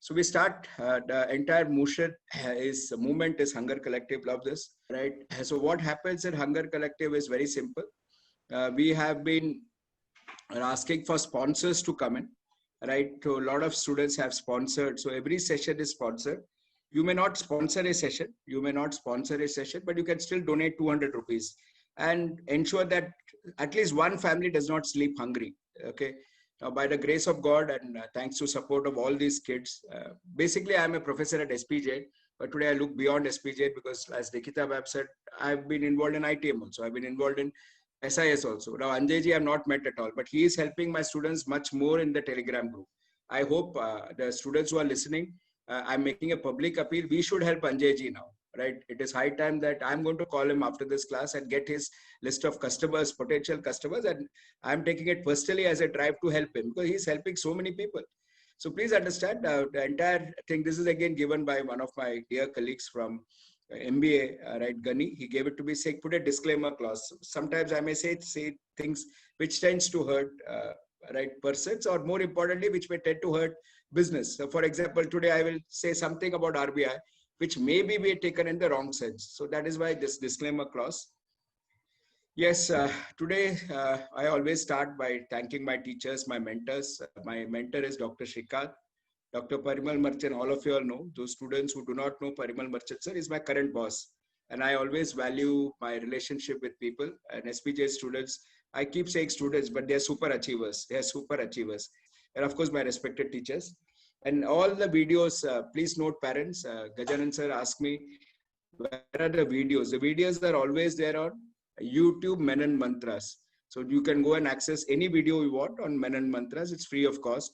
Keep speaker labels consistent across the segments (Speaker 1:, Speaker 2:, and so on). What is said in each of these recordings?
Speaker 1: So we start the entire movement is Hunger Collective. Love this, right? So what happens in Hunger Collective is very simple. We have been asking for sponsors to come in, right? So a lot of students have sponsored. So every session is sponsored. You may not sponsor a session, but you can still donate 200 rupees and ensure that at least one family does not sleep hungry. Okay. Now, by the grace of God and thanks to support of all these kids, basically I'm a professor at SPJ, but today I look beyond SPJ because, as Nikita Webb said, I've been involved in ITM also. I've been involved in SIS also. Now, Anjayji I've not met at all, but he is helping my students much more in the Telegram group. I hope the students who are listening, I'm making a public appeal. We should help Anjayji now, right? It is high time that I'm going to call him after this class and get his list of customers, potential customers, and I'm taking it personally as a drive to help him because he's helping so many people. So please understand the entire thing. This is again given by one of my dear colleagues from MBA, right, Gani. He gave it to me, say, put a disclaimer clause. Sometimes I may say things which tends to hurt, right, persons, or more importantly, which may tend to hurt business. So for example, today I will say something about RBI, which maybe be taken in the wrong sense. So that is why this disclaimer clause. Yes, today I always start by thanking my teachers, my mentors. My mentor is Dr. Shrikant. Dr. Parimal Marchand, all of you all know. Those students who do not know Parimal Marchand, sir, is my current boss. And I always value my relationship with people. And SPJ students, I keep saying students, but they're super achievers. They're super achievers. And of course, my respected teachers. And all the videos, please note parents, Gajanan sir asked me, where are the videos? The videos are always there on YouTube Menon Mantras. So you can go and access any video you want on Menon Mantras. It's free of cost.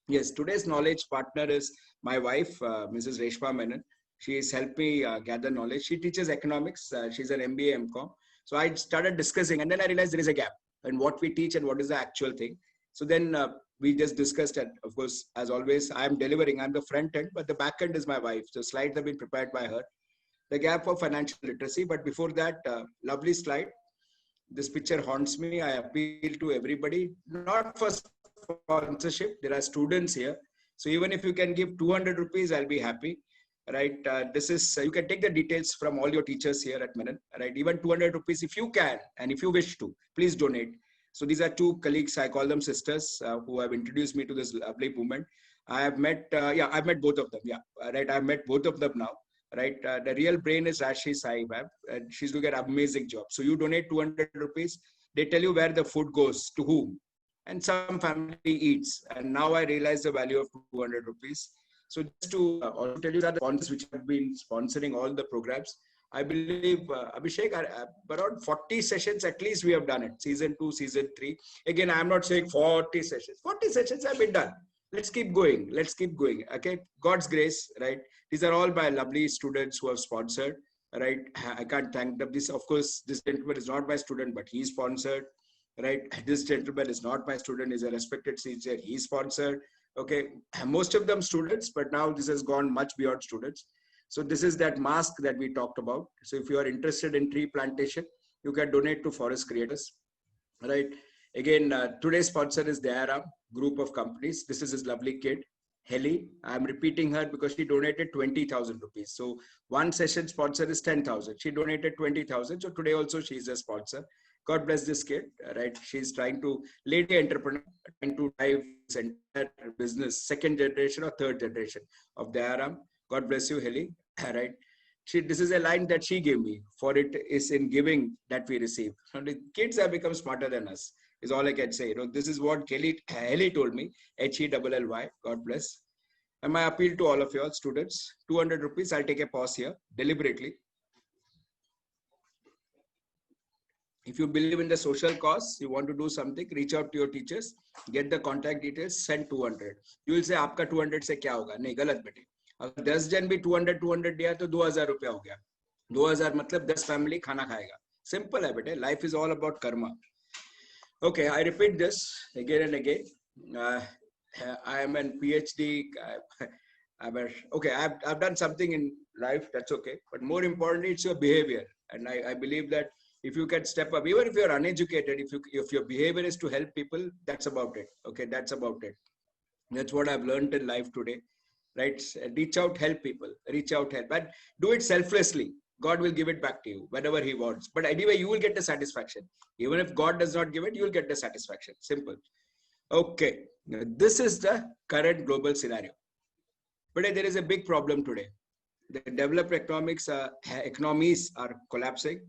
Speaker 1: Yes, today's knowledge partner is my wife, Mrs. Reshma Menon. She has helped me gather knowledge. She teaches economics. She's an MBA, MCom. So I started discussing, and then I realized there is a gap in what we teach and what is the actual thing. So then we just discussed that. Of course, as always, I'm delivering. I'm the front end, but the back end is my wife. So slides have been prepared by her. The gap of financial literacy. But before that, lovely slide. This picture haunts me. I appeal to everybody, not for sponsorship. There are students here. So even if you can give 200 rupees, I'll be happy. Right. This is, you can take the details from all your teachers here at Menon. Right. Even 200 rupees, if you can, and if you wish to, please donate. So these are two colleagues, I call them sisters, who have introduced me to this lovely movement. I have met, I've met both of them. Yeah. Right. I've met both of them now. Right. The real brain is Rashi Sai, and she's doing an amazing job. So you donate 200 rupees. They tell you where the food goes, to whom. And some family eats. And now I realize the value of 200 rupees. So just to also tell you that the sponsors which have been sponsoring all the programs, I believe, Abhishek, around 40 sessions at least we have done it. Season 2, season 3. Again, I'm not saying 40 sessions. 40 sessions have been done. Let's keep going. Let's keep going. Okay. God's grace, right? These are all my lovely students who have sponsored, right? I can't thank them. This, of course, this gentleman is not my student, but he sponsored, right? This gentleman is not my student, he's a respected teacher, he sponsored. Okay, most of them students, but now this has gone much beyond students. So this is that mask that we talked about. So if you are interested in tree plantation, you can donate to Forest Creators, right? Again, today's sponsor is Dayaram group of companies. This is his lovely kid, Heli. I'm repeating her because she donated 20,000 rupees. So one session sponsor is 10,000. She donated 20,000. So today also she is a sponsor. God bless this kid, right? She's trying to, lady entrepreneur, trying to drive this entire business, second generation or third generation of Dayaram. God bless you, Heli, right? This is a line that she gave me. For it is in giving that we receive. So the kids have become smarter than us, is all I can say. You know, this is what Heli told me, Helly. God bless. And my appeal to all of you all students, 200 rupees. I'll take a pause here deliberately. If you believe in the social cause, you want to do something, reach out to your teachers, get the contact details, send 200. You will say, "Aapka 200 se kya hoga?" नहीं, गलत बेटे. अगर 10 जन भी 200 दिया तो 2000 रुपया हो गया. 2000 मतलब 10 फैमिली खाना खाएगा. Simple है बेटे. Life is all about karma. Okay, I repeat this again and again. I am a PhD. Okay, I've done something in life. That's okay. But more importantly, it's your behavior. And I believe that if you can step up, even if you're uneducated, if your behavior is to help people, that's about it. Okay, that's about it. That's what I've learned in life today. right? Reach out, help people, reach out, help, but do it selflessly. God will give it back to you whenever he wants. But anyway, you will get the satisfaction. Even if God does not give it, you will get the satisfaction. Simple. Okay. Now, this is the current global scenario. But there is a big problem today. The developed economies are collapsing.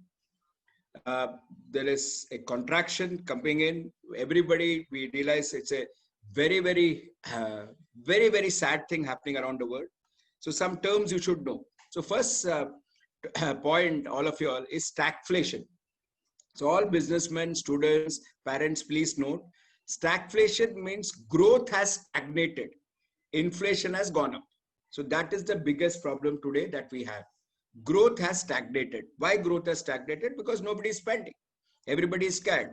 Speaker 1: There is a contraction coming in. Everybody, we realize it's a very, very sad thing happening around the world. So some terms you should know. So first point, all of you all, is stagflation. So all businessmen, students, parents, please note, stagflation means growth has stagnated. Inflation has gone up. So that is the biggest problem today that we have. Growth has stagnated. Why growth has stagnated? Because nobody is spending. Everybody is scared.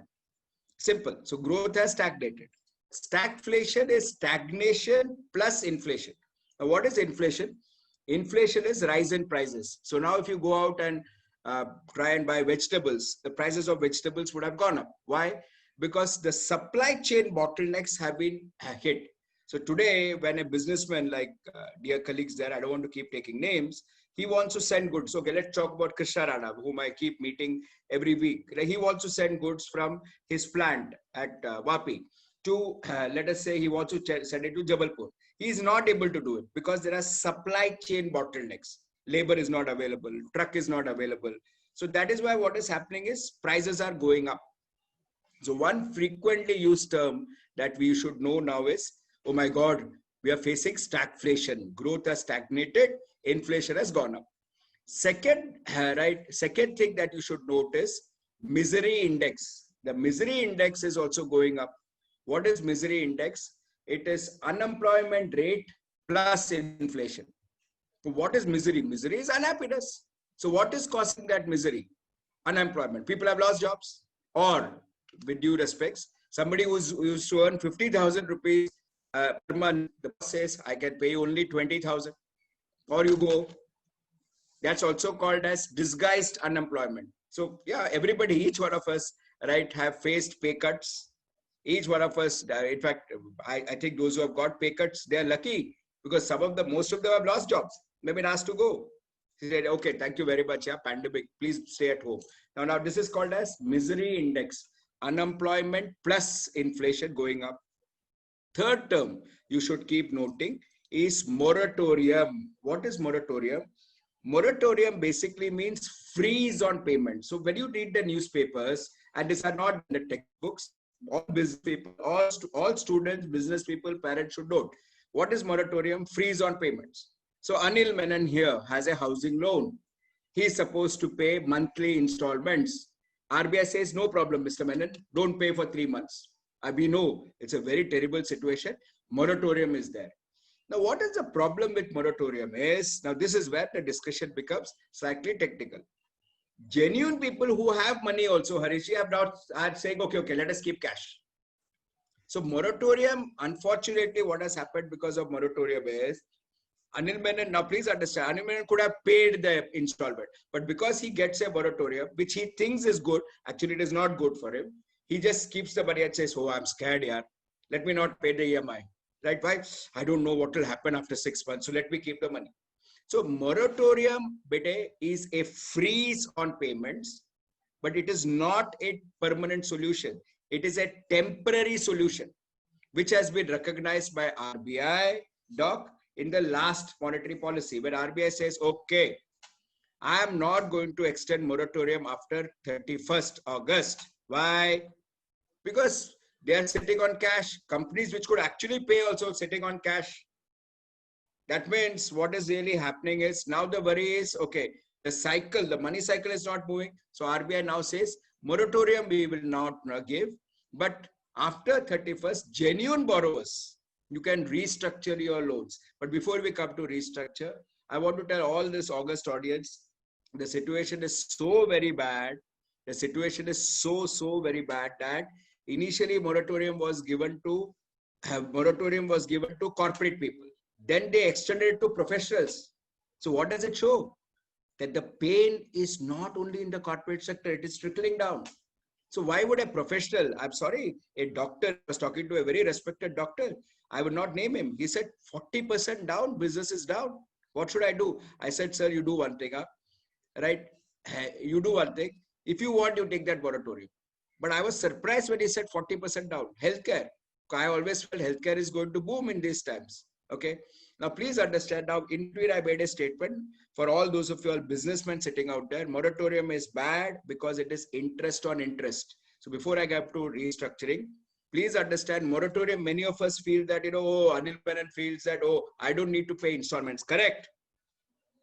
Speaker 1: Simple. So growth has stagnated. Stagflation is stagnation plus inflation. Now, what is inflation? Inflation is rise in prices. So now if you go out and try and buy vegetables, the prices of vegetables would have gone up. Why? Because the supply chain bottlenecks have been hit. So today, when a businessman, like dear colleagues there, I don't want to keep taking names, he wants to send goods. Okay, let's talk about Krishna Rana, whom I keep meeting every week. He wants to send goods from his plant at Vapi to, let us say, he wants to send it to Jabalpur. He is not able to do it because there are supply chain bottlenecks. Labor is not available, truck is not available. So that is why what is happening is prices are going up. So one frequently used term that we should know now is, oh my God, we are facing stagflation. Growth has stagnated, inflation has gone up. Second thing that you should notice, misery index. The misery index is also going up. What is misery index? It is unemployment rate plus inflation. So what is misery? Misery is unhappiness. So what is causing that misery? Unemployment. People have lost jobs. Or, with due respects, somebody who's used to earn 50,000 rupees per month, the boss says, I can pay only 20,000. Or you go. That's also called as disguised unemployment. So yeah, everybody, each one of us, right, have faced pay cuts. Each one of us, in fact, I think those who have got pay cuts, they are lucky because most of them have lost jobs. They've been asked to go. He said, okay, thank you very much. Yeah, pandemic, please stay at home. Now this is called as misery index. Unemployment plus inflation going up. Third term you should keep noting is moratorium. What is moratorium? Moratorium basically means freeze on payment. So when you read the newspapers, and these are not in the textbooks, all business people, all students, business people, parents should note. What is moratorium? Freeze on payments. So Anil Menon here has a housing loan. He is supposed to pay monthly installments. RBI says, no problem, Mr. Menon, don't pay for 3 months. We know it's a very terrible situation. Moratorium is there. Now, what is the problem with moratorium is, now this is where the discussion becomes slightly technical. Genuine people who have money also, Harishji, are saying, okay, let us keep cash. So moratorium, unfortunately, what has happened because of moratorium is, Anil Menon, now please understand, Anil Menon could have paid the installment, but because he gets a moratorium, which he thinks is good, actually it is not good for him. He just keeps the money and says, oh, I'm scared, yaar. Let me not pay the EMI. Right? Why? I don't know what will happen after 6 months. So let me keep the money. So moratorium, bete, is a freeze on payments, but it is not a permanent solution. It is a temporary solution, which has been recognized by RBI, Doc, in the last monetary policy, where RBI says, okay, I am not going to extend moratorium after 31st August. Why? Because they are sitting on cash. Companies which could actually pay also sitting on cash. That means what is really happening is now the worry is, okay, the money cycle is not moving. So RBI now says, moratorium we will not give. But after 31st, genuine borrowers, you can restructure your loans. But before we come to restructure, I want to tell all this August audience, the situation is so very bad. The situation is so very bad that initially moratorium was given to corporate people. Then they extended it to professionals. So what does it show? That the pain is not only in the corporate sector, it is trickling down. So why would a professional, I'm sorry, a doctor, I was talking to a very respected doctor, I would not name him. He said 40% down, business is down. What should I do? I said, sir, you do one thing, huh? Right? You do one thing. If you want, you take that moratorium. But I was surprised when he said 40% down. Healthcare. I always felt healthcare is going to boom in these times. Okay. Now, please understand. Now, in between, I made a statement for all those of you all businessmen sitting out there. Moratorium is bad because it is interest on interest. So, before I get to restructuring, please understand moratorium. Many of us feel that, oh, Anil Menon feels that, oh, I don't need to pay installments. Correct.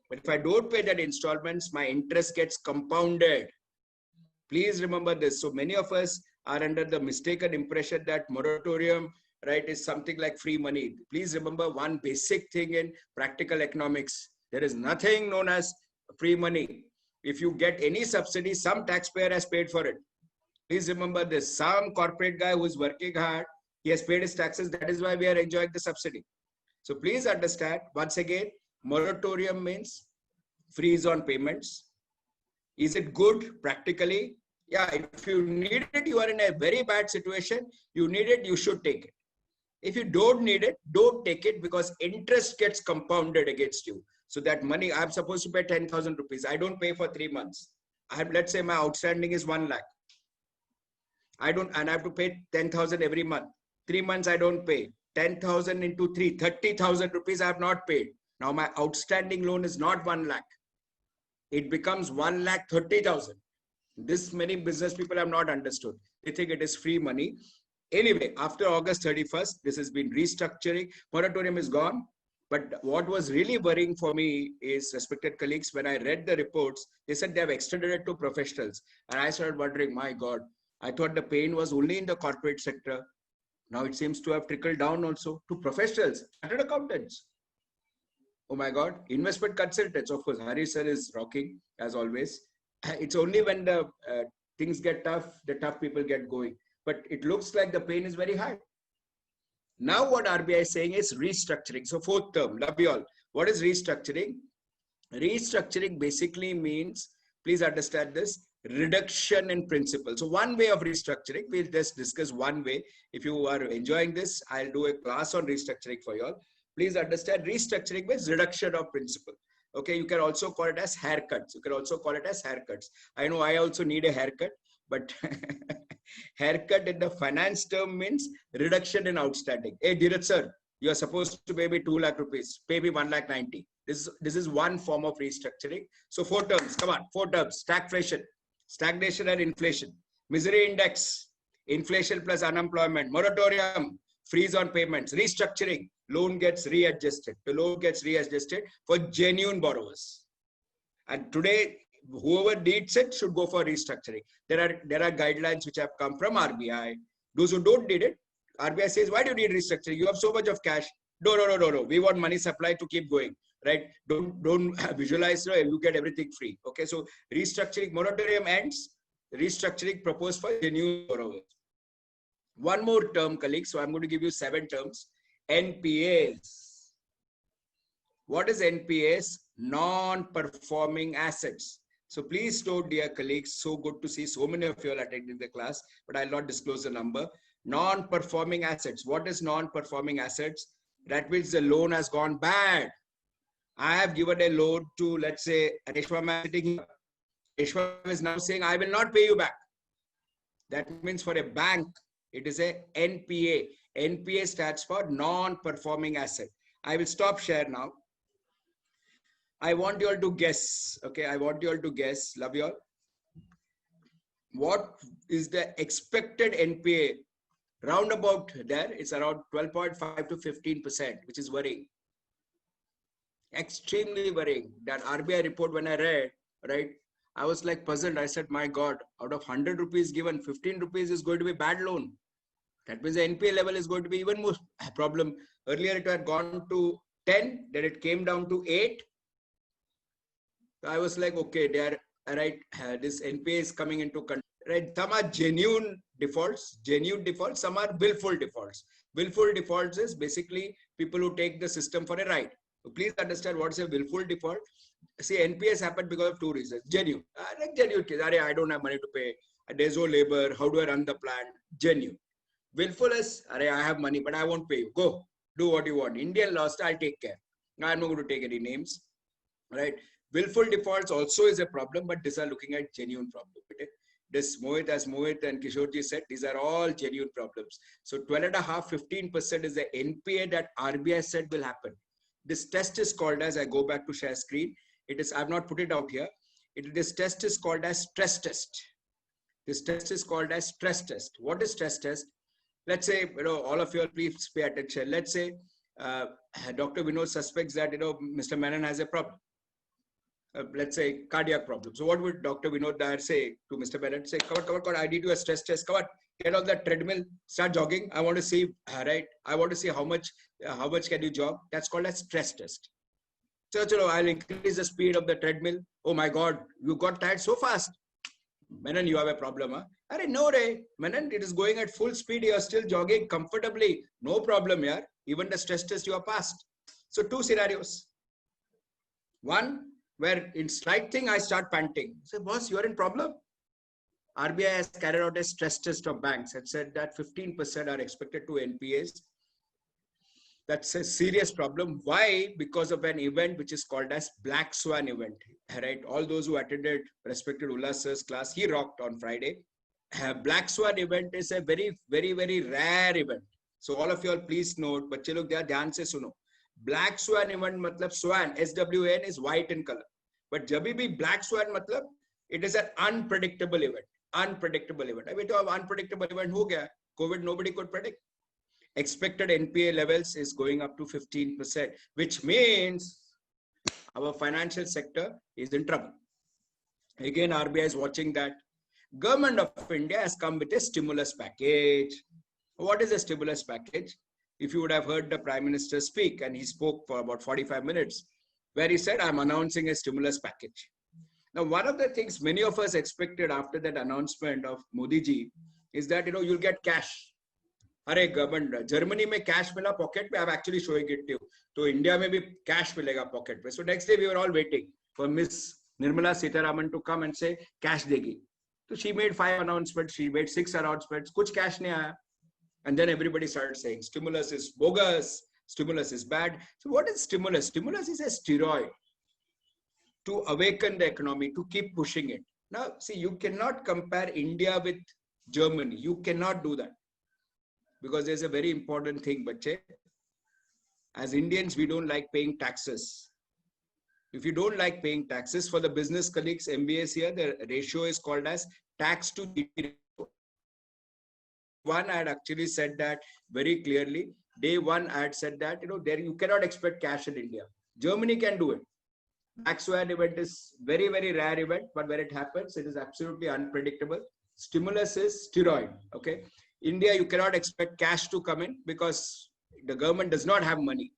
Speaker 1: But if I don't pay that installments, my interest gets compounded. Please remember this. So many of us are under the mistaken impression that moratorium, right, is something like free money. Please remember one basic thing in practical economics. There is nothing known as free money. If you get any subsidy, some taxpayer has paid for it. Please remember this. Some corporate guy who is working hard, he has paid his taxes. That is why we are enjoying the subsidy. So please understand, once again, moratorium means freeze on payments. Is it good practically? Yeah, if you need it, you are in a very bad situation. You need it, you should take it. If you don't need it, don't take it because interest gets compounded against you. So that money, I'm supposed to pay 10,000 rupees. I don't pay for 3 months. Let's say my outstanding is 1 lakh. And I have to pay 10,000 every month. 3 months I don't pay. 10,000 into 3, 30,000 rupees I have not paid. Now my outstanding loan is not 1 lakh. It becomes 1,30,000. This many business people have not understood. They think it is free money. Anyway, after August 31st, this has been restructuring. Moratorium is gone. But what was really worrying for me is, respected colleagues, when I read the reports, they said they have extended it to professionals. And I started wondering, my God, I thought the pain was only in the corporate sector. Now it seems to have trickled down also to professionals, chartered accountants. Oh my God, investment consultants. Of course, Hari sir is rocking as always. It's only when the things get tough, the tough people get going. But it looks like the pain is very high. Now what RBI is saying is restructuring. So fourth term, love you all. What is restructuring? Restructuring basically means, please understand this, reduction in principal. So one way of restructuring, we'll just discuss one way. If you are enjoying this, I'll do a class on restructuring for you all. Please understand restructuring means reduction of principal. Okay, you can also call it as haircuts. You can also call it as haircuts. I know I also need a haircut, but haircut in the finance term means reduction in outstanding. Hey, Dheeraj sir, you are supposed to pay me 2 lakh rupees. Pay me 1,90,000. This is one form of restructuring. So 4 terms, come on, 4 terms. Stagnation and inflation. Misery index, inflation plus unemployment. Moratorium, freeze on payments. Restructuring, loan gets readjusted. The loan gets readjusted for genuine borrowers. And today, whoever needs it should go for restructuring. There are guidelines which have come from RBI. Those who don't need it, RBI says, why do you need restructuring? You have so much of cash. No. We want money supply to keep going, right? Don't visualize, you get everything free. Okay, so restructuring, moratorium ends. Restructuring proposed for genuine borrowers. One more term, colleagues. So I'm going to give you 7 terms. NPAs. What is NPAs? Non-performing assets. So please note, dear colleagues, so good to see so many of you are attending the class, but I'll not disclose the number. Non-performing assets. What is non-performing assets? That means the loan has gone bad. I have given a loan to, let's say, Reshma sitting here. Reshma is now saying, I will not pay you back. That means for a bank, it is a NPA. NPA stands for non-performing asset. I will stop share now. I want you all to guess. Okay, I want you all to guess. Love you all. What is the expected NPA? Roundabout there, it's around 12.5 to 15%, which is worrying. Extremely worrying. That RBI report, when I read, right, I was like puzzled. I said, my God, out of 100 rupees given, 15 rupees is going to be bad loan. That means the NPA level is going to be even more problem. Earlier it had gone to 10, then it came down to 8. So I was like, okay, they are right. This NPA is coming into control. Right? Some are genuine defaults. Some are willful defaults. Willful defaults is basically people who take the system for a ride. So please understand what is a willful default. See, NPAs happen because of 2 reasons. Genuine. Like genuine case. I don't have money to pay. There's no labor. How do I run the plant? Genuine. Willful is, I have money, but I won't pay you. Go, do what you want. Indian lost, I'll take care. I'm not going to take any names, right? Willful defaults also is a problem, but these are looking at genuine problem. Okay? This Mohit, as Mohit and Kishorji said, these are all genuine problems. So 12.5%, 15% is the NPA that RBI said will happen. This test is called as, I go back to share screen. It is, I've not put it out here. This test is called as stress test. This test is called as stress test. What is stress test? Let's say, all of you please pay attention. Let's say Dr. Vinod suspects that, Mr. Menon has a problem. Let's say cardiac problem. So what would Dr. Vinod Dayar say to Mr. Menon? Say, come on, I need you a stress test. Come on, get on that treadmill, start jogging. I want to see, right? I want to see how much can you jog. That's called a stress test. So, I'll increase the speed of the treadmill. Oh my God, you got tired so fast. Menon, you have a problem, huh? Arey, no, Ray. Menon, it is going at full speed. You are still jogging comfortably. No problem, yeah. Even the stress test you are passed. So 2 scenarios. One, where in slight thing I start panting. Say, boss, you are in problem. RBI has carried out a stress test of banks and said that 15% are expected to NPAs. That's a serious problem. Why? Because of an event which is called as Black Swan event. Right? All those who attended respected Ullas sir's class, he rocked on Friday. Black Swan event is a very, very, very rare event. So all of you all please note, बच्चे लोग ध्यान से सुनो. Black Swan event मतलब swan, SWAN is white in color. But जब भी Black Swan मतलब it is an unpredictable event. Unpredictable event. अभी तो unpredictable event हो गया. COVID nobody could predict. Expected NPA levels is going up to 15%, which means our financial sector is in trouble. Again, RBI is watching that. Government of India has come with a stimulus package. What is a stimulus package? If you would have heard the Prime Minister speak, and he spoke for about 45 minutes, where he said, I'm announcing a stimulus package. Now, one of the things many of us expected after that announcement of Modi ji is that, you'll get cash. अरे government Germany में cash मिला pocket में, I am actually showing it to, तो India में भी cash मिलेगा pocket में. So next day we were all waiting for miss Nirmala Sitharaman to come and से कैश देगी. तो she made 5 announcements, she made 6 announcements, कुछ कैश नहीं आया. And then everybody started saying stimulus is bogus, stimulus is bad. So what is stimulus? Stimulus is a steroid to awaken the economy, to keep pushing it. Now, see, you cannot compare India with Germany. You cannot do that. Because there's a very important thing, bache. As Indians, we don't like paying taxes. If you don't like paying taxes, for the business colleagues, MBAs here, the ratio is called as tax to GDP. One, I had actually said that very clearly. Day one, I had said that, there you cannot expect cash in India. Germany can do it. Black Swan event is very, very rare event, but when it happens, it is absolutely unpredictable. Stimulus is steroid, okay? India, you cannot expect cash to come in because the government does not have money.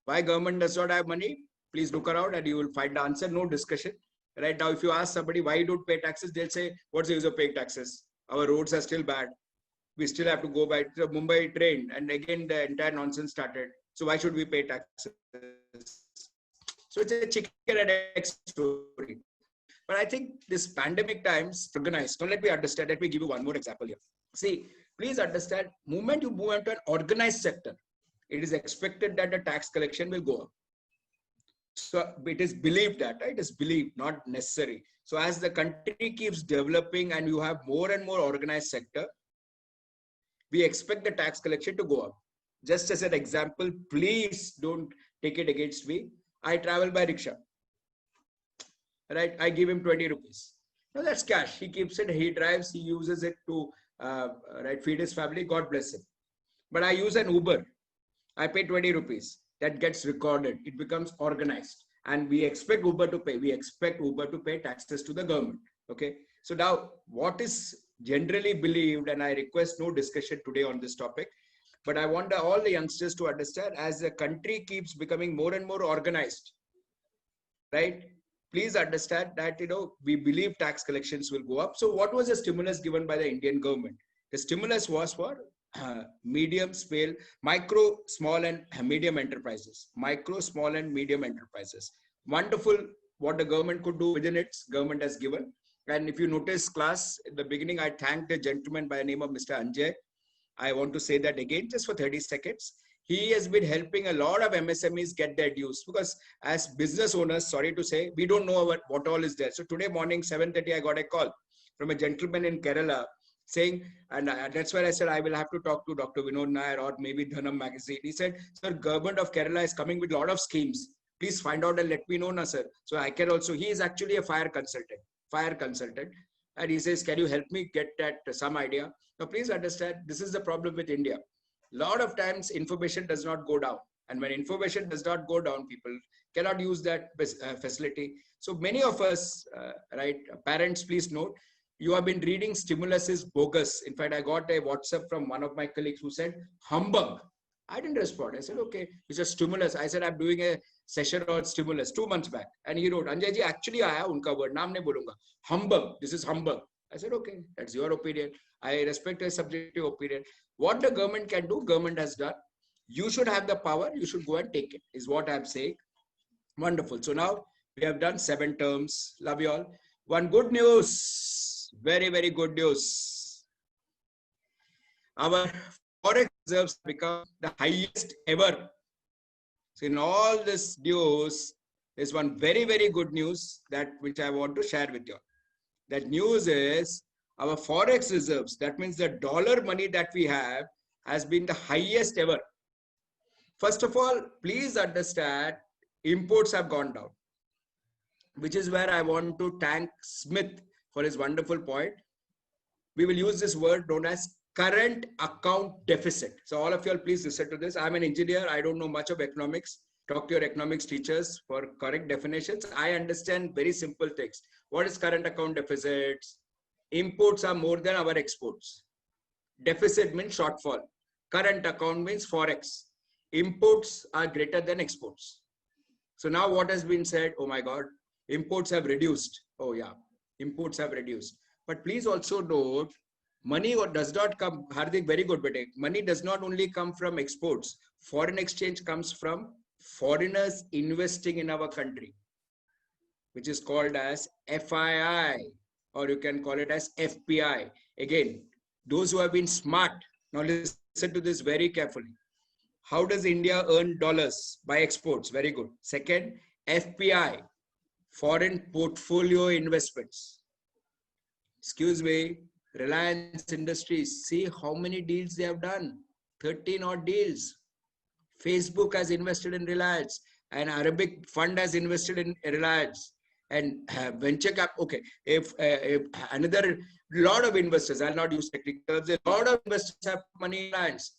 Speaker 1: Why government does not have money? Please look around and you will find the answer. No discussion. Right now, if you ask somebody why you don't pay taxes, they'll say, what's the use of paying taxes? Our roads are still bad. We still have to go by the Mumbai train. And again, the entire nonsense started. So why should we pay taxes? So it's a chicken and egg story. But I think this pandemic times organized. So let me understand. Let me give you one more example here. See, please understand, moment you move into an organized sector, it is expected that the tax collection will go up. So it is believed that, right? It is believed, not necessary. So as the country keeps developing and you have more and more organized sector, we expect the tax collection to go up. Just as an example, please don't take it against me. I travel by rickshaw, right? I give him 20 rupees. No, that's cash. He keeps it, he drives, he uses it to feed his family. God bless him. But I use an Uber. I pay 20 rupees. That gets recorded. It becomes organized. And we expect Uber to pay. We expect Uber to pay taxes to the government. Okay. So now what is generally believed, and I request no discussion today on this topic, but I want all the youngsters to understand, as the country keeps becoming more and more organized, right? Please understand that, we believe tax collections will go up. So what was the stimulus given by the Indian government? The stimulus was for medium scale, micro, small and medium enterprises. Micro, small and medium enterprises. Wonderful what the government could do within its government has given. And if you notice, class, in the beginning, I thanked a gentleman by the name of Mr. Anjay. I want to say that again, just for 30 seconds. He has been helping a lot of MSMEs get their dues, because as business owners, sorry to say, we don't know what all is there. So today morning, 7:30, I got a call from a gentleman in Kerala saying, and that's where I said, I will have to talk to Dr. Vinod Nair or maybe Dhanam magazine. He said, sir, government of Kerala is coming with a lot of schemes. Please find out and let me know, na, sir. So I can also, he is actually a fire consultant. And he says, can you help me get that some idea? Now, please understand, this is the problem with India. A lot of times information does not go down. And when information does not go down, people cannot use that facility. So many of us, right, parents, please note, you have been reading stimulus is bogus. In fact, I got a WhatsApp from one of my colleagues who said, humbug. I didn't respond. I said, okay, it's a stimulus. I said, I'm doing a session on stimulus 2 months back. And he wrote, Anjay ji, actually aaya unka word, naam nahi bolunga. Humbug. This is humbug. I said, okay, that's your opinion. I respect a subjective opinion. What the government can do, government has done. You should have the power. You should go and take it, is what I'm saying. Wonderful. So now we have done 7 terms. Love you all. One good news. Very, very good news. Our forex reserves become the highest ever. So in all this news, there's one very, very good news that which I want to share with you. That news is our forex reserves, that means the dollar money that we have, has been the highest ever. First of all, please understand, imports have gone down, which is where I want to thank Smith for his wonderful point. We will use this word known as current account deficit. So all of you all, please listen to this. I'm an engineer. I don't know much of economics. Talk to your economics teachers for correct definitions. I understand very simple things. What is current account deficits? Imports are more than our exports. Deficit means shortfall. Current account means forex. Imports are greater than exports. So now what has been said? Oh my God, imports have reduced. Oh yeah, imports have reduced. But please also note, money does not come, Hardik, very good, but money does not only come from exports. Foreign exchange comes from foreigners investing in our country, which is called as FII, or you can call it as FPI. Again, those who have been smart, now listen to this very carefully. How does India earn dollars? By exports. Very good. Second, FPI, foreign portfolio investments. Excuse me, Reliance Industries, see how many deals they have done. 13 odd deals. Facebook has invested in Reliance. An Arabic fund has invested in Reliance. And venture cap, okay, if another lot of investors, I'll not use technical terms, a lot of investors have money in Reliance.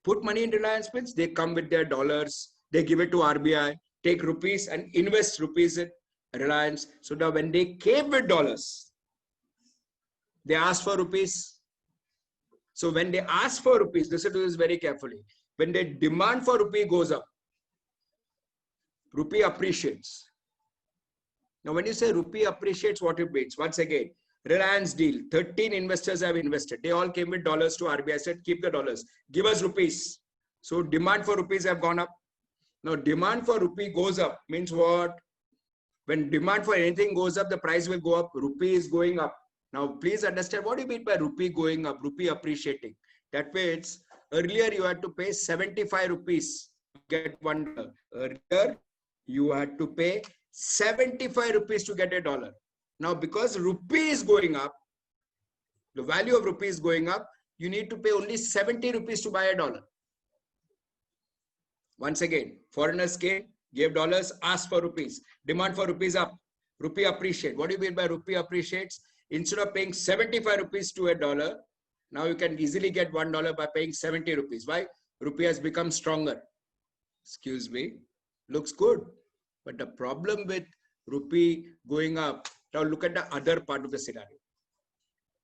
Speaker 1: Put money in Reliance means they come with their dollars, they give it to RBI, take rupees and invest rupees in Reliance. So now when they came with dollars, they asked for rupees. So when they ask for rupees, listen to this very carefully. When the demand for rupee goes up, rupee appreciates. Now, when you say rupee appreciates, what it means? Once again, Reliance deal, 13 investors have invested. They all came with dollars to RBI, said, keep the dollars, give us rupees. So demand for rupees have gone up. Now, demand for rupee goes up means what? When demand for anything goes up, the price will go up. Rupee is going up. Now, please understand, what do you mean by rupee going up, rupee appreciating? That means earlier you had to pay 75 rupees to get $1. Earlier, you had to pay 75 rupees to get $1. Now, because rupee is going up, the value of rupee is going up, you need to pay only 70 rupees to buy $1. Once again, foreigners came, gave dollars, asked for rupees. Demand for rupees up. Rupee appreciate. What do you mean by rupee appreciates? Instead of paying 75 rupees to $1, now you can easily get $1 by paying 70 rupees. Why? Rupee has become stronger. Excuse me. Looks good. But the problem with rupee going up, now look at the other part of the scenario.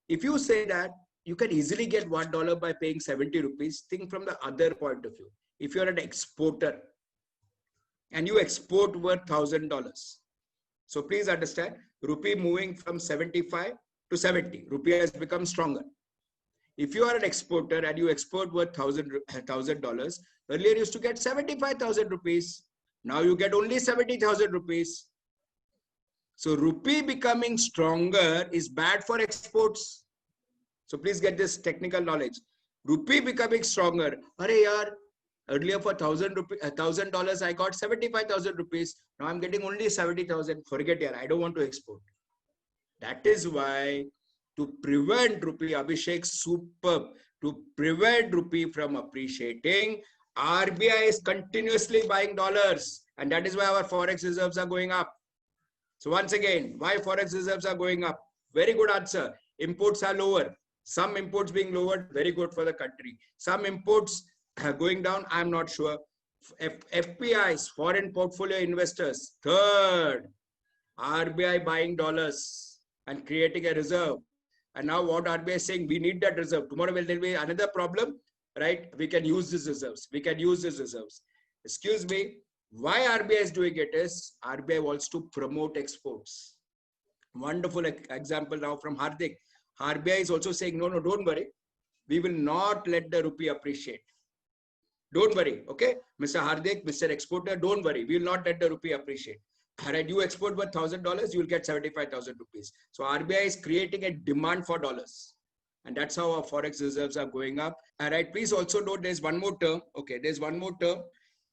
Speaker 1: If you say that you can easily get $1 by paying 70 rupees, think from the other point of view. If you're an exporter and you export worth $1,000, so please understand, rupee moving from 75 to 70, rupee has become stronger. If you are an exporter and you export worth $1,000, earlier you used to get 75,000 rupees. Now you get only 70,000 rupees. So rupee becoming stronger is bad for exports. So please get this technical knowledge. Rupee becoming stronger. Arey yaar, earlier for $1,000 I got 75,000 rupees. Now I'm getting only 70,000. Forget yaar, I don't want to export. That is why to prevent rupee, Abhishek, superb. To prevent rupee from appreciating, RBI is continuously buying dollars. And that is why our forex reserves are going up. So once again, why forex reserves are going up? Very good answer. Imports are lower. Some imports being lowered, very good for the country. Some imports going down, I'm not sure. FPIs, foreign portfolio investors. Third, RBI buying dollars and creating a reserve. And now what RBI is saying, we need that reserve. Tomorrow will there be another problem, right? We can use these reserves. We can use these reserves. Excuse me. Why RBI is doing it is RBI wants to promote exports. Wonderful example now from Hardik. RBI is also saying, no, don't worry. We will not let the rupee appreciate. Don't worry, okay? Mr. Hardik, Mr. Exporter, don't worry. We will not let the rupee appreciate. All right, you export worth $1,000, you will get 75,000 rupees. So RBI is creating a demand for dollars. And that's how our forex reserves are going up. All right, please also note there's one more term. Okay, there's one more term,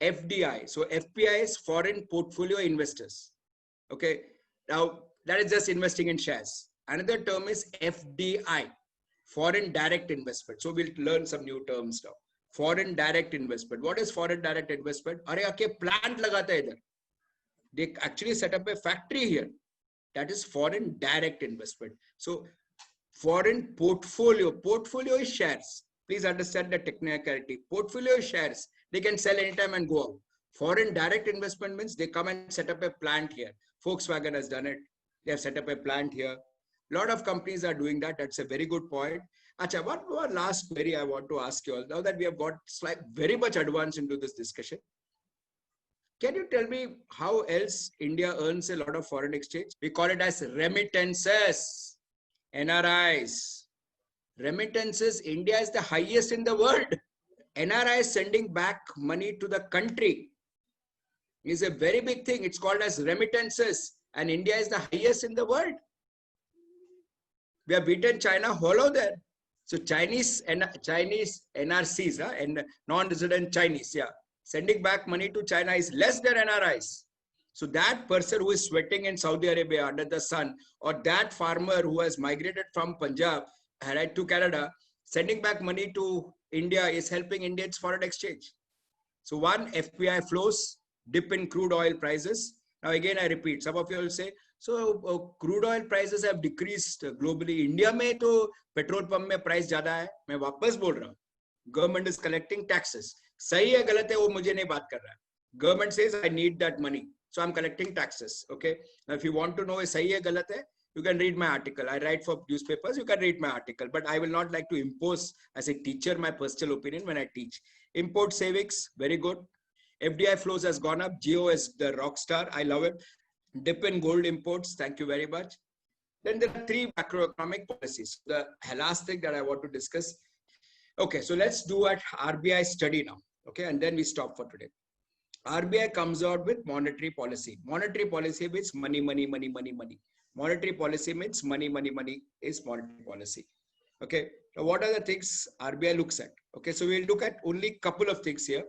Speaker 1: FDI. So FPI is foreign portfolio investors. Okay, now that is just investing in shares. Another term is FDI, foreign direct investment. So we'll learn some new terms now. Foreign direct investment. What is foreign direct investment? Are aake plant lagata hai idhar. They actually set up a factory here. That is foreign direct investment. So foreign portfolio. Portfolio is shares. Please understand the technicality. Portfolio is shares. They can sell anytime and go out. Foreign direct investment means they come and set up a plant here. Volkswagen has done it. They have set up a plant here. A lot of companies are doing that. That's a very good point. Acha, one last query I want to ask you all. Now that we have got very much advanced into this discussion, can you tell me how else India earns a lot of foreign exchange? We call it as remittances, NRIs. Remittances, India is the highest in the world. NRI is sending back money to the country. It's a very big thing. It's called as remittances. And India is the highest in the world. We have beaten China hollow there. So Chinese NRCs and non-resident Chinese, sending back money to China is less than NRIs. So that person who is sweating in Saudi Arabia under the sun, or that farmer who has migrated from Punjab right to Canada, sending back money to India is helping Indians foreign exchange. So one, FPI flows, dip in crude oil prices. Now again, I repeat, some of you will say, so crude oil prices have decreased globally. India में तो petrol pump में price ज़्यादा है. मैं वापस बोल रहा हूँ. Government is collecting taxes. सही है गलत है वो मुझे नहीं बात कर रहा है. Government says I need that money, so I'm collecting taxes. Okay. Now if you want to know सही है गलत है, you can read my article. I write for newspapers. You can read my article, but I will not like to impose as a teacher my personal opinion when I teach. Import savings, very good. FDI flows has gone up. Geo is the rock star. I love it. Dip in gold imports. Thank you very much. Then there are three macroeconomic policies. The last thing that I want to discuss. Okay, so let's do an RBI study now. Okay, and then we stop for today. RBI comes out with monetary policy. Monetary policy means money, money, money, money, money. Monetary policy means money, money, money is monetary policy. Okay, so what are the things RBI looks at? Okay, so we'll look at only a couple of things here.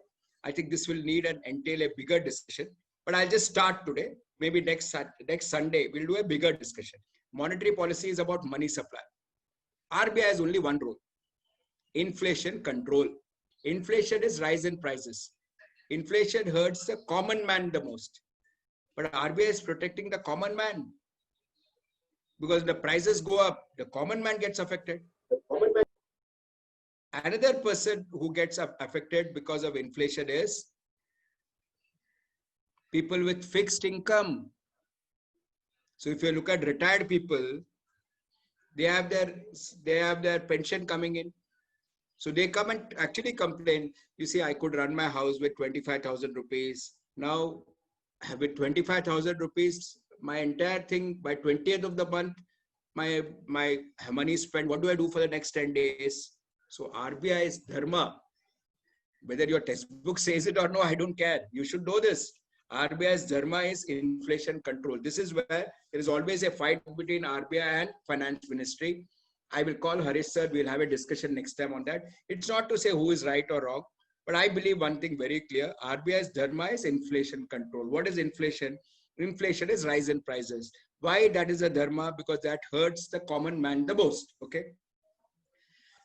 Speaker 1: I think this will need and entail a bigger discussion, but I'll just start today. Maybe next Sunday, we'll do a bigger discussion. Monetary policy is about money supply. RBI has only one role: inflation control. Inflation is rise in prices. Inflation hurts the common man the most. But RBI is protecting the common man. Because the prices go up, the common man gets affected. Another person who gets affected because of inflation is people with fixed income. So if you look at retired people, they have their pension coming in. So they come and actually complain. You see, I could run my house with 25,000 rupees. Now with 25,000 rupees, my entire thing by 20th of the month, my money is spent. What do I do for the next 10 days? So RBI is dharma. Whether your textbook says it or no, I don't care. You should know this. RBI's dharma is inflation control. This is where there is always a fight between RBI and Finance Ministry. I will call Harish sir. We'll have a discussion next time on that. It's not to say who is right or wrong, but I believe one thing very clear. RBI's dharma is inflation control. What is inflation? Inflation is rise in prices. Why that is a dharma? Because that hurts the common man the most. Okay.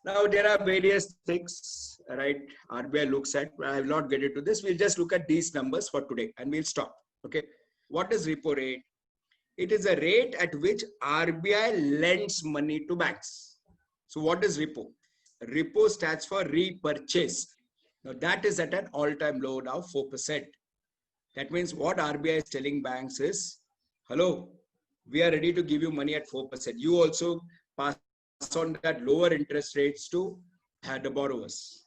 Speaker 1: Now there are various things, right? RBI looks at. I will not get into this. We'll just look at these numbers for today, and we'll stop. Okay. What is repo rate? It is a rate at which RBI lends money to banks. So what is repo? Repo stands for repurchase. Now that is at an all-time low now, 4%. That means what RBI is telling banks is, hello, we are ready to give you money at 4%. You also pass on that lower interest rates to the borrowers.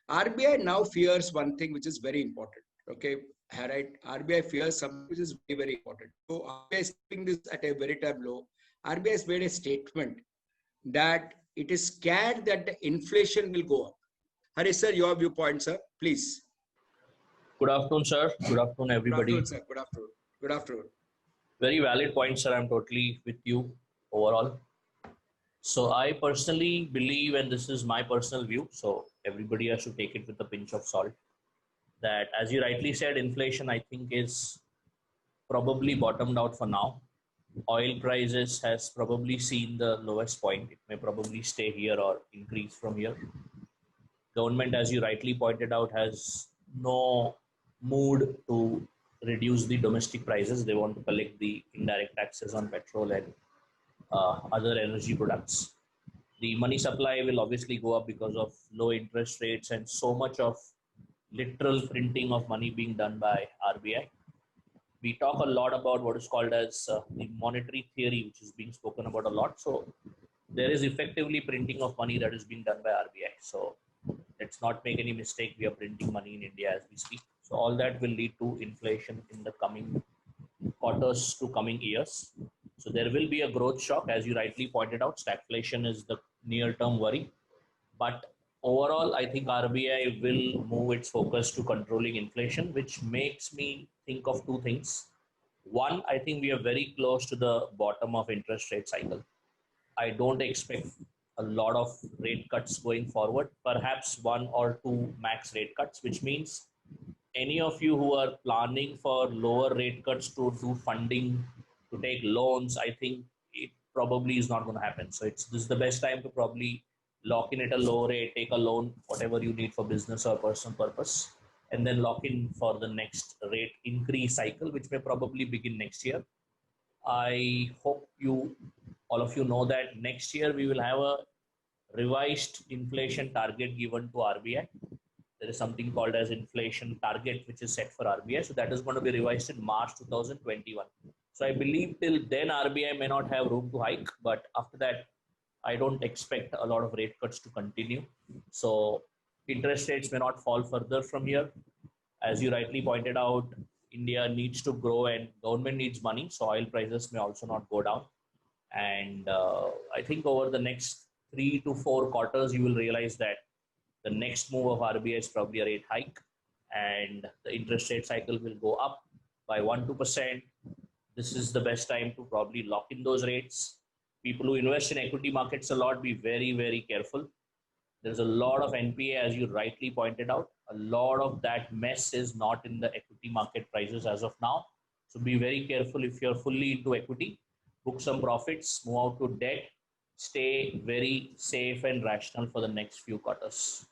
Speaker 1: RBI now fears one thing which is very important. Okay, right? RBI fears something which is very, very important. So RBI is keeping this at a very time low. RBI has made a statement that it is scared that the inflation will go up. Harish sir, your viewpoint, sir, please.
Speaker 2: Good afternoon, sir. Good afternoon, everybody.
Speaker 1: Good afternoon, sir. Good afternoon. Good afternoon.
Speaker 2: Very valid point, sir. I'm totally with you overall. So I personally believe, and this is my personal view, so everybody has to take it with a pinch of salt, that as you rightly said, inflation, I think, is probably bottomed out for now. Oil prices has probably seen the lowest point. It may probably stay here or increase from here. Government, as you rightly pointed out, has no mood to reduce the domestic prices. They want to collect the indirect taxes on petrol and other energy products. The money supply will obviously go up because of low interest rates and so much of literal printing of money being done by RBI. We talk a lot about what is called as the monetary theory, which is being spoken about a lot. So there is effectively printing of money that is being done by RBI. So let's not make any mistake. We are printing money in India as we speak. So all that will lead to inflation in the coming quarters to coming years. So there will be a growth shock, as you rightly pointed out. Stagflation is the near-term worry, but overall, I think RBI will move its focus to controlling inflation, which makes me think of two things. One, I think we are very close to the bottom of interest rate cycle. I don't expect a lot of rate cuts going forward, perhaps one or two max rate cuts, which means any of you who are planning for lower rate cuts to do funding, to take loans, I think it probably is not going to happen. So this is the best time to probably lock in at a low rate, take a loan, whatever you need for business or personal purpose, and then lock in for the next rate increase cycle, which may probably begin next year. I hope all of you know that next year we will have a revised inflation target given to RBI. There is something called as inflation target, which is set for RBI. So that is going to be revised in March 2021. So I believe till then RBI may not have room to hike, but after that, I don't expect a lot of rate cuts to continue. So interest rates may not fall further from here. As you rightly pointed out, India needs to grow and government needs money. So oil prices may also not go down. And I think over the next 3 to 4 quarters, you will realize that the next move of RBI is probably a rate hike, and the interest rate cycle will go up by 1-2%. This is the best time to probably lock in those rates. People who invest in equity markets a lot, be very, very careful. There's a lot of NPA, as you rightly pointed out. A lot of that mess is not in the equity market prices as of now. So be very careful if you're fully into equity. Book some profits, move out to debt, stay very safe and rational for the next few quarters.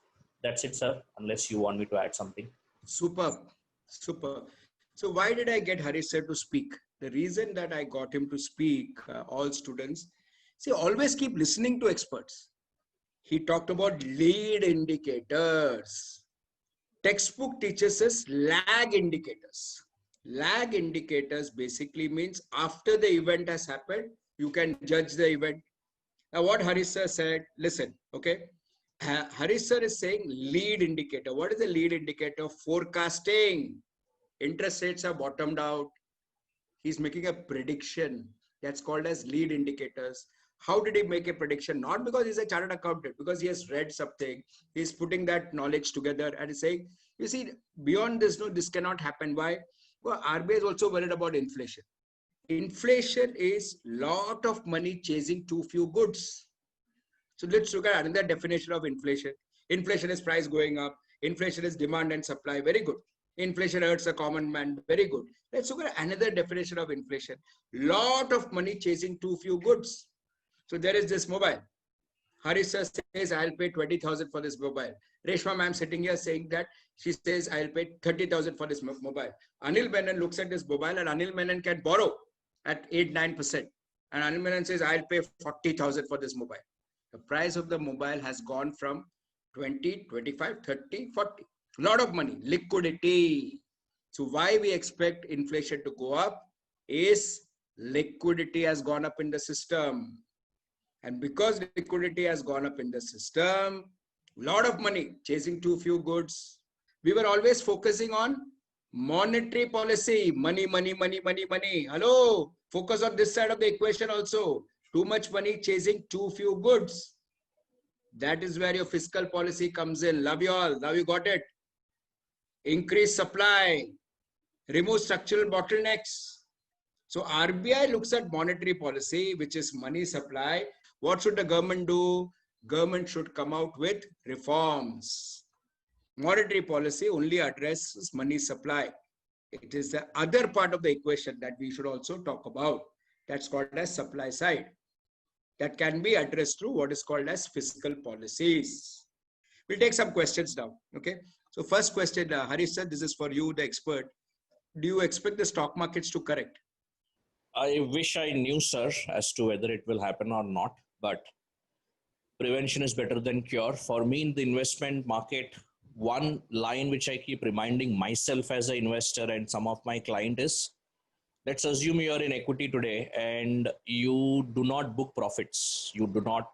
Speaker 2: That's it, sir, unless you want me to add something.
Speaker 1: Superb. So why did I get Harish sir to speak? The reason that I got him to speak, all students, see, always keep listening to experts. He talked about lead indicators. Textbook teaches us lag indicators. Lag indicators basically means after the event has happened, you can judge the event. Now what Harish sir said, listen, okay. Harish sir is saying lead indicator. What is the lead indicator? Forecasting. Interest rates are bottomed out. He's making a prediction. That's called as lead indicators. How did he make a prediction? Not because he's a chartered accountant, because he has read something. He's putting that knowledge together and he's saying, you see, beyond this, no, this cannot happen. Why? Well, RBI is also worried about inflation. Inflation is lot of money chasing too few goods. So let's look at another definition of inflation. Inflation is price going up. Inflation is demand and supply. Very good. Inflation hurts the common man. Very good. Let's look at another definition of inflation. Lot of money chasing too few goods. So there is this mobile. Harish sir says, I'll pay 20,000 for this mobile. Reshma ma'am sitting here saying that she says, I'll pay 30,000 for this mobile. Anil Menon looks at this mobile and Anil Menon can borrow at 8-9%. And Anil Menon says, I'll pay 40,000 for this mobile. The price of the mobile has gone from 20, 25, 30, 40. A lot of money, liquidity. So why we expect inflation to go up is liquidity has gone up in the system. And because liquidity has gone up in the system, a lot of money chasing too few goods. We were always focusing on monetary policy, money, money, money, money, money. Hello, focus on this side of the equation also. Too much money chasing too few goods. That is where your fiscal policy comes in. Love you all. Now you got it. Increase supply, remove structural bottlenecks. So RBI looks at monetary policy, which is money supply. What should the government do? Government should come out with reforms. Monetary policy only addresses money supply. It is the other part of the equation that we should also talk about. That's called as supply side. That can be addressed through what is called as fiscal policies. We'll take some questions now. Okay. So first question, Harish sir, this is for you, the expert. Do you expect the stock markets to correct?
Speaker 2: I wish I knew, sir, as to whether it will happen or not, but prevention is better than cure. For me, in the investment market, one line which I keep reminding myself as an investor and some of my client is, let's assume you are in equity today and you do not book profits. You do not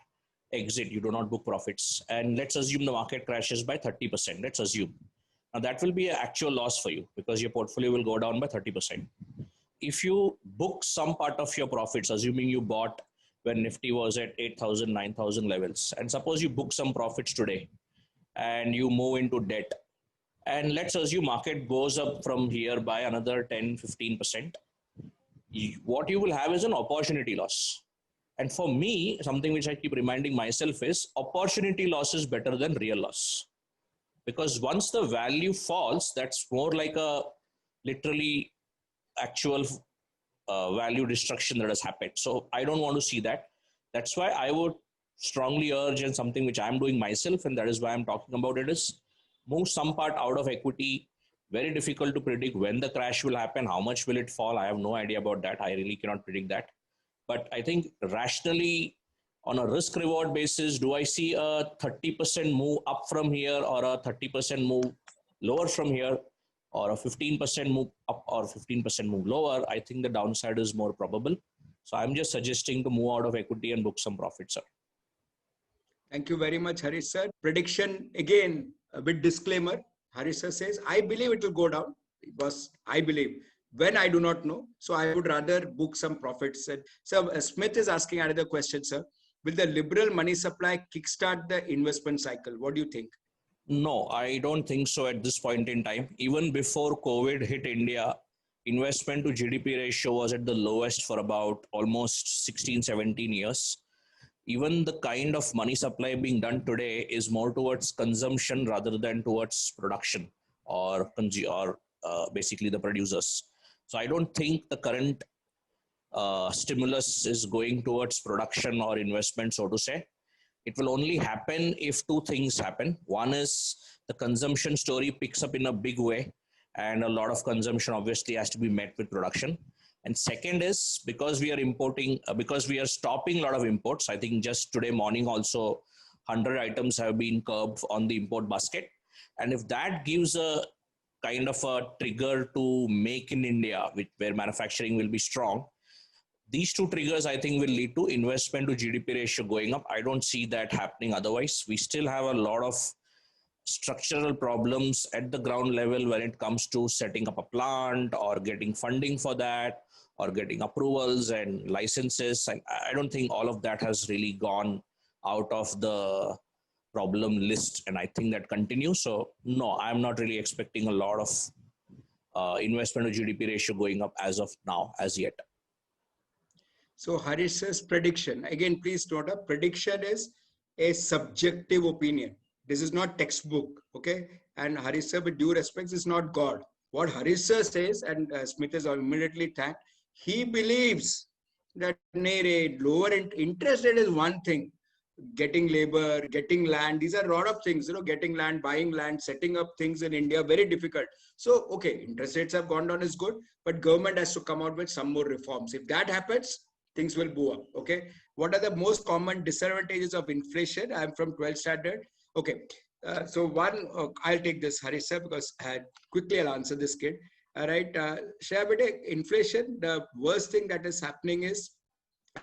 Speaker 2: exit. You do not book profits. And let's assume the market crashes by 30%. Let's assume. Now that will be an actual loss for you because your portfolio will go down by 30%. If you book some part of your profits, assuming you bought when Nifty was at 8,000, 9,000 levels, and suppose you book some profits today and you move into debt, and let's assume market goes up from here by another 10, 15%, what you will have is an opportunity loss. And for me, something which I keep reminding myself is opportunity loss is better than real loss. Because once the value falls, that's more like a literally actual value destruction that has happened. So I don't want to see that. That's why I would strongly urge, and something which I'm doing myself, and that is why I'm talking about it, is move some part out of equity. Very difficult to predict when the crash will happen, how much will it fall. I have no idea about that. I really cannot predict that. But I think rationally, on a risk reward basis, do I see a 30% move up from here or a 30% move lower from here, or a 15% move up or 15% move lower? I think the downside is more probable. So I'm just suggesting to move out of equity and book some profits, sir.
Speaker 1: Thank you very much, Harish sir. Prediction, again, a bit disclaimer. Harish sir says, I believe it will go down. Because I believe. When I do not know. So I would rather book some profits. And so Smith is asking another question, sir. Will the liberal money supply kickstart the investment cycle? What do you think?
Speaker 2: No, I don't think so at this point in time. Even before COVID hit India, investment to GDP ratio was at the lowest for about almost 16, 17 years. Even the kind of money supply being done today is more towards consumption rather than towards production or basically the producers. So I don't think the current stimulus is going towards production or investment, so to say. It will only happen if two things happen. One is the consumption story picks up in a big way, and a lot of consumption obviously has to be met with production. And second is because we are importing, because we are stopping a lot of imports. I think just today morning also 100 items have been curbed on the import basket. And if that gives a kind of a trigger to make in India, where manufacturing will be strong, these two triggers, I think, will lead to investment to GDP ratio going up. I don't see that happening otherwise. We still have a lot of structural problems at the ground level when it comes to setting up a plant or getting funding for that or getting approvals and licenses. And I don't think all of that has really gone out of the problem list. And I think that continues. So no, I'm not really expecting a lot of investment to GDP ratio going up as of now, as yet.
Speaker 1: So Harish's prediction, again, please note a prediction is a subjective opinion. This is not textbook, okay? And Harish sir, with due respect, is not God. What Harish sir says, and Smith is immediately thanked, he believes that lower interest rate is one thing. Getting labor, getting land, these are a lot of things, getting land, buying land, setting up things in India, very difficult. So, okay, interest rates have gone down is good, but government has to come out with some more reforms. If that happens, things will go up, okay? What are the most common disadvantages of inflation? I'm from 12th standard. Okay, so one, I'll take this, Harish sir, because quickly I'll answer this kid. All right, Shreya, inflation, the worst thing that is happening is,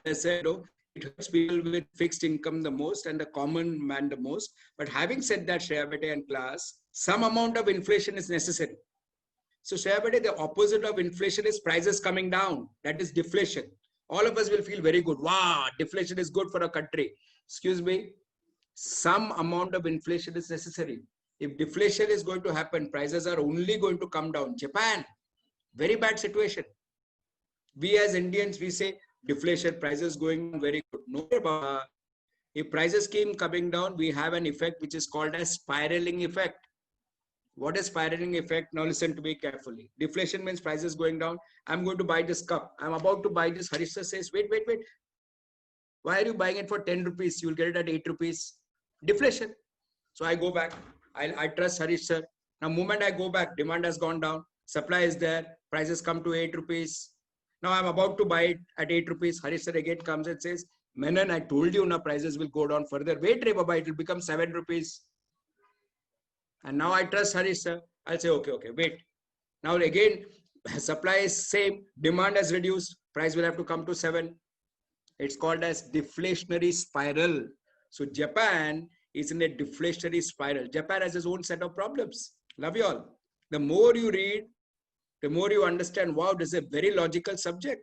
Speaker 1: as I said, it hurts people with fixed income the most and the common man the most. But having said that, Shreya and class, some amount of inflation is necessary. So Shreya, the opposite of inflation is prices coming down. That is deflation. All of us will feel very good. Wow, deflation is good for a country. Excuse me. Some amount of inflation is necessary. If deflation is going to happen, prices are only going to come down. Japan, very bad situation. We as Indians, we say deflation, prices going very good. No, if prices keep coming down, we have an effect which is called as spiraling effect. What is spiraling effect? Now listen to me carefully. Deflation means prices going down. I'm going to buy this cup. I'm about to buy this. Harish says, wait. Why are you buying it for 10 rupees? You will get it at 8 rupees. Deflation. So I go back. I trust Harish sir. Now, moment I go back, demand has gone down. Supply is there. Prices come to 8 rupees. Now I'm about to buy it at 8 rupees. Harish sir again comes and says, Menon, I told you now prices will go down further. Wait, Baba, it will become 7 rupees. And now I trust Harish sir. I'll say, okay, wait. Now again, supply is same. Demand has reduced. Price will have to come to 7. It's called as deflationary spiral. So Japan is in a deflationary spiral. Japan has its own set of problems. Love you all. The more you read, the more you understand, wow, this is a very logical subject.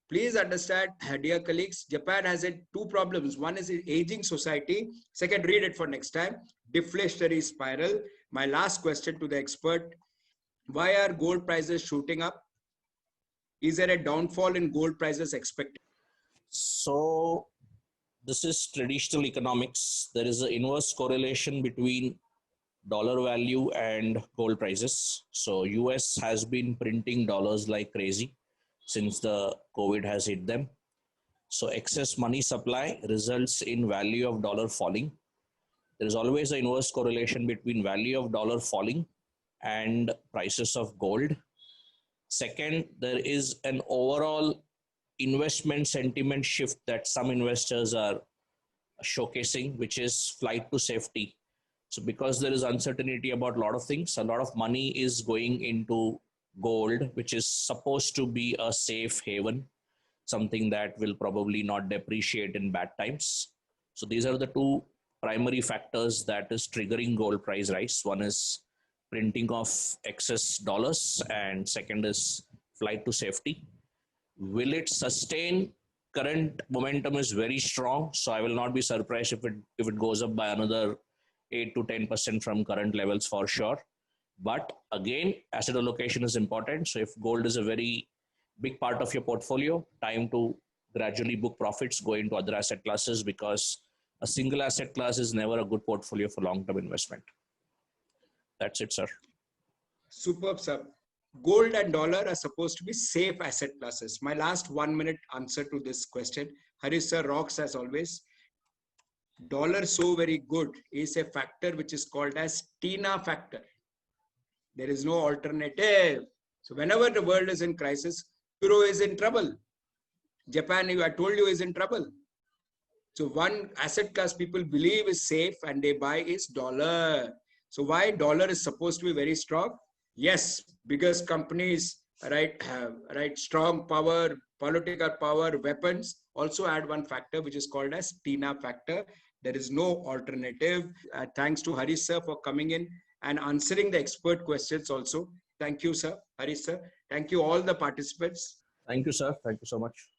Speaker 1: Please understand, dear colleagues, Japan has had 2 problems. One is aging society. Second, read it for next time. Deflationary spiral. My last question to the expert. Why are gold prices shooting up? Is there a downfall in gold prices expected?
Speaker 2: So this is traditional economics. There is an inverse correlation between dollar value and gold prices. So US has been printing dollars like crazy since the COVID has hit them. So excess money supply results in value of dollar falling. There is always an inverse correlation between value of dollar falling and prices of gold. Second, there is an overall investment sentiment shift that some investors are showcasing, which is flight to safety. So because there is uncertainty about a lot of things, a lot of money is going into gold, which is supposed to be a safe haven, something that will probably not depreciate in bad times. So these are the 2 primary factors that is triggering gold price rise. One is printing of excess dollars, and second is flight to safety. Will it sustain? Current momentum is very strong, so I will not be surprised if it goes up by another 8 to 10% from current levels for sure. But again, asset allocation is important. So if gold is a very big part of your portfolio, time to gradually book profits, go into other asset classes, because a single asset class is never a good portfolio for long-term investment. That's it, sir.
Speaker 1: Superb, sir. Gold and dollar are supposed to be safe asset classes. My last 1 minute answer to this question. Harish sir rocks as always. Dollar so very good is a factor which is called as TINA factor. There is no alternative. So whenever the world is in crisis, Euro is in trouble. Japan, I told you, is in trouble. So one asset class people believe is safe and they buy is dollar. So why dollar is supposed to be very strong? Yes, biggest companies, right, strong power, political power, weapons also add one factor which is called as TINA factor. There is no alternative. Thanks to Harish sir for coming in and answering the expert questions also. Thank you, sir. Harish sir. Thank you all the participants.
Speaker 2: Thank you, sir. Thank you so much.